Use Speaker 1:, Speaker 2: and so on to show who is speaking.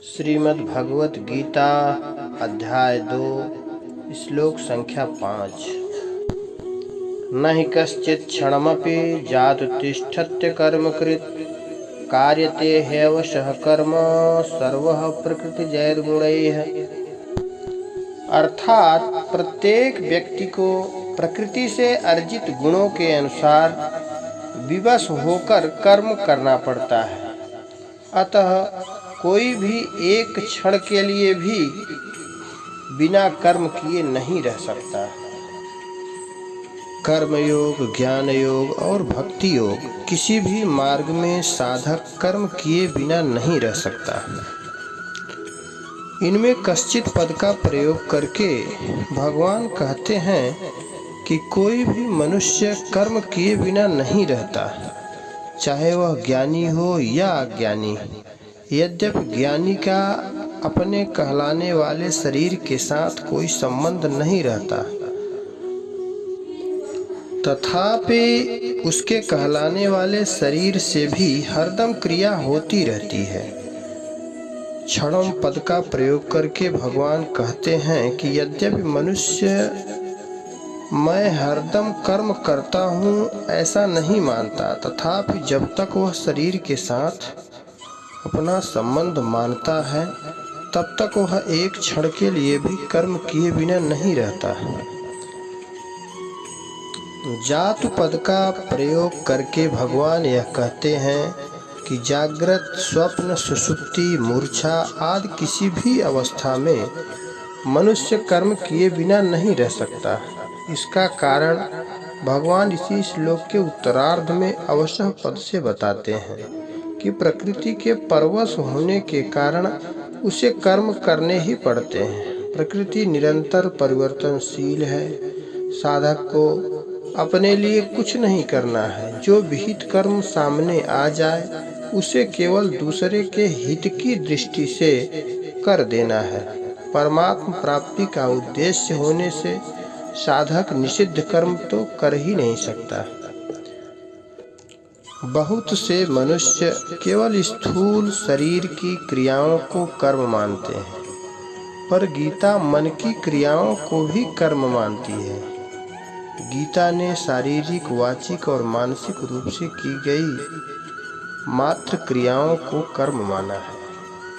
Speaker 1: श्रीमद् भगवत गीता अध्याय 2 श्लोक संख्या 5। न हि कश्चित् क्षणमपि जातु तिष्ठत्य कर्मकृत् कार्यते ह्येव सः कर्म सर्वः प्रकृतिजैर्गुणैः। अर्थात प्रत्येक व्यक्ति को प्रकृति से अर्जित गुणों के अनुसार विवश होकर कर्म करना पड़ता है। अतः कोई भी एक क्षण के लिए भी बिना कर्म किए नहीं रह सकता। कर्म योग, ज्ञान योग और भक्ति योग किसी भी मार्ग में साधक कर्म किए बिना नहीं रह सकता। इनमें कश्चित पद का प्रयोग करके भगवान कहते हैं कि कोई भी मनुष्य कर्म किए बिना नहीं रहता, चाहे वह ज्ञानी हो या अज्ञानी। यद्यपि ज्ञानी का अपने कहलाने वाले शरीर के साथ कोई संबंध नहीं रहता, तथापि उसके कहलाने वाले शरीर से भी हरदम क्रिया होती रहती है। क्षणम पद का प्रयोग करके भगवान कहते हैं कि यद्यपि मनुष्य मैं हरदम कर्म करता हूँ ऐसा नहीं मानता, तथापि जब तक वह शरीर के साथ अपना संबंध मानता है तब तक वह एक क्षण के लिए भी कर्म किए बिना नहीं रहता। जातु पद का प्रयोग करके भगवान यह कहते हैं कि जागृत, स्वप्न, सुषुप्ति, मूर्छा आदि किसी भी अवस्था में मनुष्य कर्म किए बिना नहीं रह सकता। इसका कारण भगवान इसी श्लोक के उत्तरार्ध में अवश्य पद से बताते हैं कि प्रकृति के परवश होने के कारण उसे कर्म करने ही पड़ते हैं। प्रकृति निरंतर परिवर्तनशील है। साधक को अपने लिए कुछ नहीं करना है। जो विहित कर्म सामने आ जाए उसे केवल दूसरे के हित की दृष्टि से कर देना है। परमात्मा प्राप्ति का उद्देश्य होने से साधक निषिद्ध कर्म तो कर ही नहीं सकता। बहुत से मनुष्य केवल स्थूल शरीर की क्रियाओं को कर्म मानते हैं, पर गीता मन की क्रियाओं को भी कर्म मानती है। गीता ने शारीरिक, वाचिक और मानसिक रूप से की गई मात्र क्रियाओं को कर्म माना है।